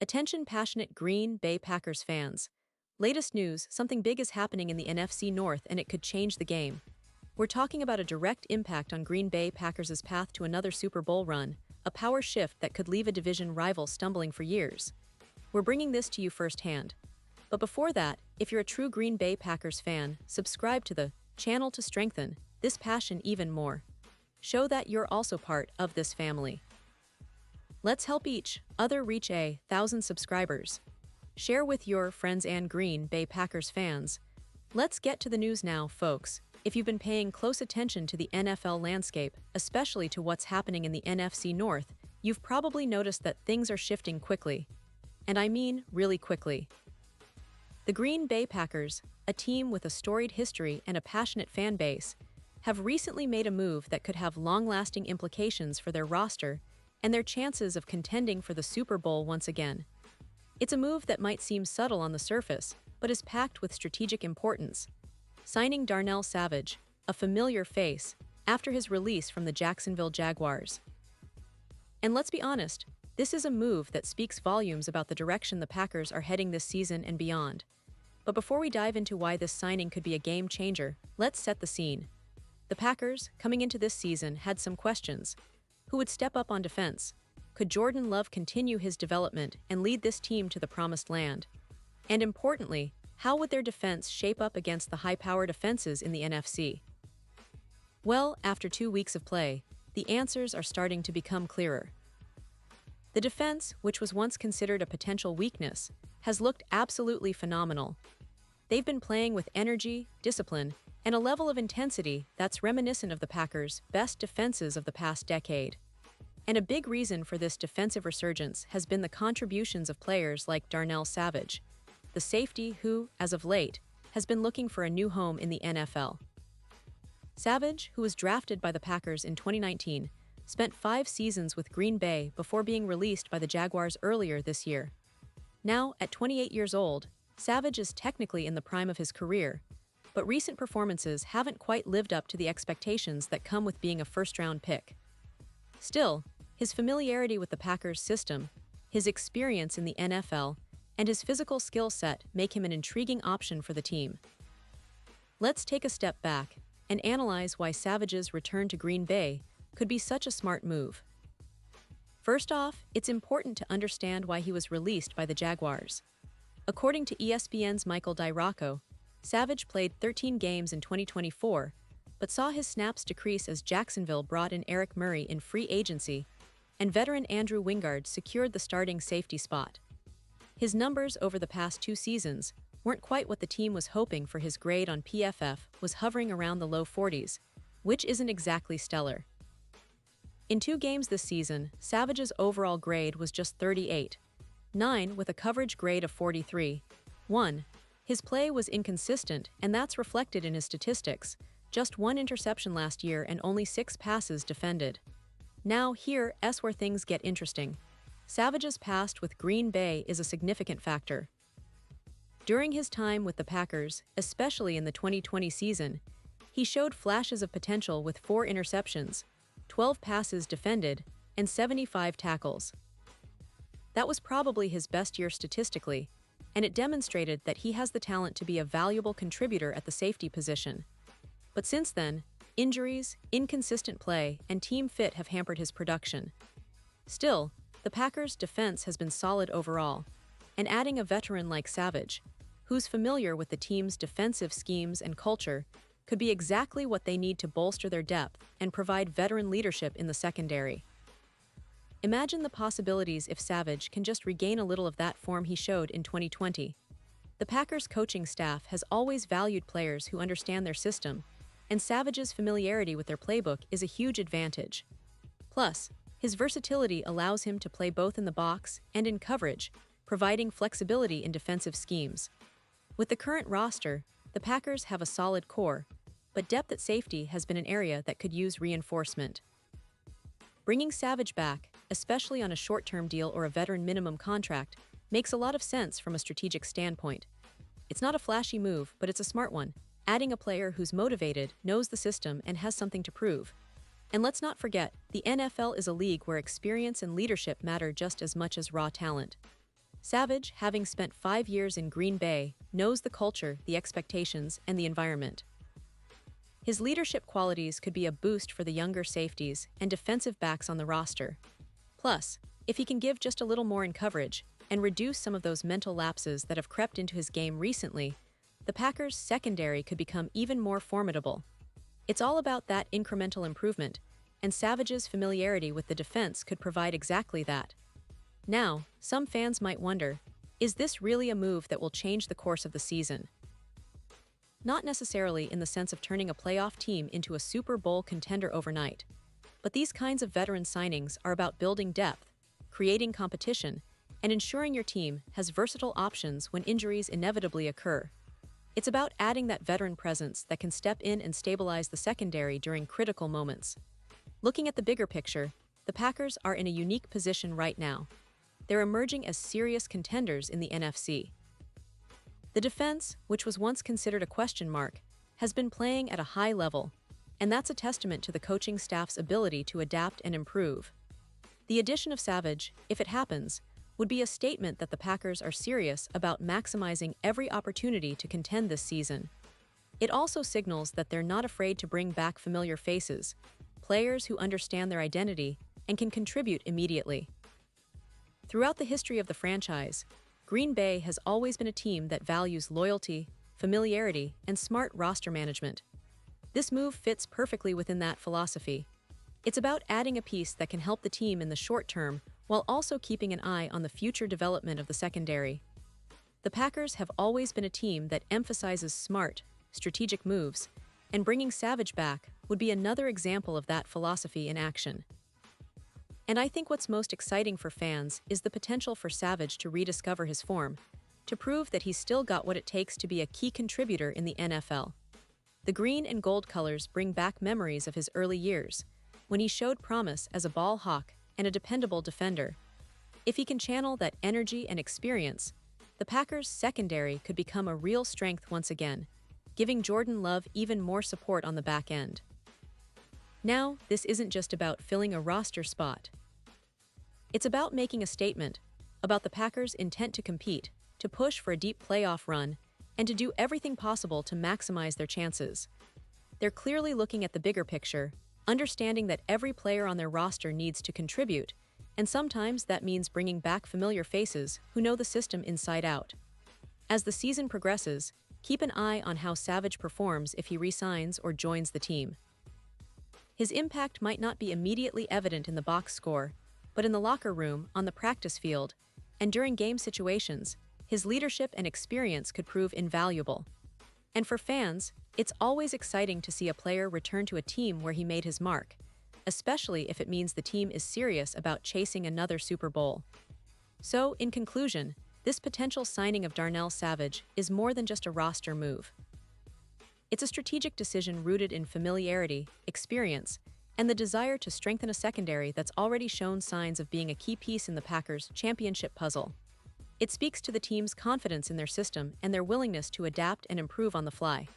Attention passionate Green Bay Packers fans. Latest news, something big is happening in the NFC North and it could change the game. We're talking about a direct impact on Green Bay Packers' path to another Super Bowl run, a power shift that could leave a division rival stumbling for years. We're bringing this to you firsthand. But before that, if you're a true Green Bay Packers fan, subscribe to the channel to strengthen this passion even more. Show that you're also part of this family. Let's help each other reach 1,000 subscribers. Share with your friends and Green Bay Packers fans. Let's get to the news now, folks. If you've been paying close attention to the NFL landscape, especially to what's happening in the NFC North, you've probably noticed that things are shifting quickly. And I mean really quickly. The Green Bay Packers, a team with a storied history and a passionate fan base, have recently made a move that could have long-lasting implications for their roster and their chances of contending for the Super Bowl once again. It's a move that might seem subtle on the surface, but is packed with strategic importance. Signing Darnell Savage, a familiar face, after his release from the Jacksonville Jaguars. And let's be honest, this is a move that speaks volumes about the direction the Packers are heading this season and beyond. But before we dive into why this signing could be a game changer, let's set the scene. The Packers, coming into this season, had some questions. Who would step up on defense? Could Jordan Love continue his development and lead this team to the promised land? And importantly, how would their defense shape up against the high-powered offenses in the NFC? Well, after 2 weeks of play, the answers are starting to become clearer. The defense, which was once considered a potential weakness, has looked absolutely phenomenal. They've been playing with energy, discipline, and a level of intensity that's reminiscent of the Packers' best defenses of the past decade. And a big reason for this defensive resurgence has been the contributions of players like Darnell Savage, the safety who, as of late, has been looking for a new home in the NFL. Savage, who was drafted by the Packers in 2019, spent 5 seasons with Green Bay before being released by the Jaguars earlier this year. Now, at 28 years old, Savage is technically in the prime of his career, but recent performances haven't quite lived up to the expectations that come with being a first-round pick. Still, his familiarity with the Packers' system, his experience in the NFL, and his physical skill set make him an intriguing option for the team. Let's take a step back and analyze why Savage's return to Green Bay could be such a smart move. First off, it's important to understand why he was released by the Jaguars. According to ESPN's Michael DiRocco, Savage played 13 games in 2024, but saw his snaps decrease as Jacksonville brought in Eric Murray in free agency, and veteran Andrew Wingard secured the starting safety spot. His numbers over the past 2 seasons weren't quite what the team was hoping for. His grade on PFF was hovering around the low 40s, which isn't exactly stellar. In 2 games this season, Savage's overall grade was just 38.9 with a coverage grade of 43.1. His play was inconsistent, and that's reflected in his statistics. Just 1 interception last year and only 6 passes defended. Now here's where things get interesting. Savage's past with Green Bay is a significant factor. During his time with the Packers, especially in the 2020 season, he showed flashes of potential with 4 interceptions, 12 passes defended, and 75 tackles. That was probably his best year statistically, and it demonstrated that he has the talent to be a valuable contributor at the safety position. But since then, injuries, inconsistent play, and team fit have hampered his production. Still, the Packers' defense has been solid overall, and adding a veteran like Savage, who's familiar with the team's defensive schemes and culture, could be exactly what they need to bolster their depth and provide veteran leadership in the secondary. Imagine the possibilities if Savage can just regain a little of that form he showed in 2020. The Packers' coaching staff has always valued players who understand their system, and Savage's familiarity with their playbook is a huge advantage. Plus, his versatility allows him to play both in the box and in coverage, providing flexibility in defensive schemes. With the current roster, the Packers have a solid core, but depth at safety has been an area that could use reinforcement. Bringing Savage back, especially on a short-term deal or a veteran minimum contract, makes a lot of sense from a strategic standpoint. It's not a flashy move, but it's a smart one, adding a player who's motivated, knows the system, and has something to prove. And let's not forget, the NFL is a league where experience and leadership matter just as much as raw talent. Savage, having spent 5 years in Green Bay, knows the culture, the expectations, and the environment. His leadership qualities could be a boost for the younger safeties and defensive backs on the roster. Plus, if he can give just a little more in coverage and reduce some of those mental lapses that have crept into his game recently, the Packers' secondary could become even more formidable. It's all about that incremental improvement, and Savage's familiarity with the defense could provide exactly that. Now, some fans might wonder, is this really a move that will change the course of the season? Not necessarily in the sense of turning a playoff team into a Super Bowl contender overnight, but these kinds of veteran signings are about building depth, creating competition, and ensuring your team has versatile options when injuries inevitably occur. It's about adding that veteran presence that can step in and stabilize the secondary during critical moments. Looking at the bigger picture, the Packers are in a unique position right now. They're emerging as serious contenders in the NFC. The defense, which was once considered a question mark, has been playing at a high level, and that's a testament to the coaching staff's ability to adapt and improve. The addition of Savage, if it happens, would be a statement that the Packers are serious about maximizing every opportunity to contend this season. It also signals that they're not afraid to bring back familiar faces, players who understand their identity and can contribute immediately. Throughout the history of the franchise, Green Bay has always been a team that values loyalty, familiarity, and smart roster management. This move fits perfectly within that philosophy. It's about adding a piece that can help the team in the short term while also keeping an eye on the future development of the secondary. The Packers have always been a team that emphasizes smart, strategic moves, and bringing Savage back would be another example of that philosophy in action. And I think what's most exciting for fans is the potential for Savage to rediscover his form, to prove that he's still got what it takes to be a key contributor in the NFL. The green and gold colors bring back memories of his early years, when he showed promise as a ball hawk and a dependable defender. If he can channel that energy and experience, the Packers' secondary could become a real strength once again, giving Jordan Love even more support on the back end. Now, this isn't just about filling a roster spot. It's about making a statement about the Packers' intent to compete, to push for a deep playoff run, and to do everything possible to maximize their chances. They're clearly looking at the bigger picture, understanding that every player on their roster needs to contribute, and sometimes that means bringing back familiar faces who know the system inside out. As the season progresses, keep an eye on how Savage performs if he re-signs or joins the team. His impact might not be immediately evident in the box score, but in the locker room, on the practice field, and during game situations, his leadership and experience could prove invaluable. And for fans, it's always exciting to see a player return to a team where he made his mark, especially if it means the team is serious about chasing another Super Bowl. So, in conclusion, this potential signing of Darnell Savage is more than just a roster move. It's a strategic decision rooted in familiarity, experience, and the desire to strengthen a secondary that's already shown signs of being a key piece in the Packers' championship puzzle. It speaks to the team's confidence in their system and their willingness to adapt and improve on the fly.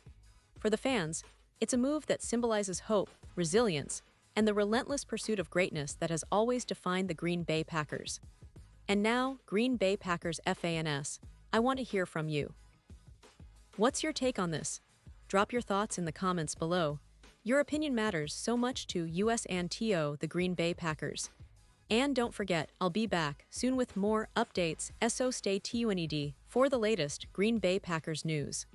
For the fans, it's a move that symbolizes hope, resilience, and the relentless pursuit of greatness that has always defined the Green Bay Packers. And now, Green Bay Packers fans, I want to hear from you. What's your take on this? Drop your thoughts in the comments below. Your opinion matters so much to us and the Green Bay Packers. And don't forget, I'll be back soon with more updates, so stay tuned for the latest Green Bay Packers news.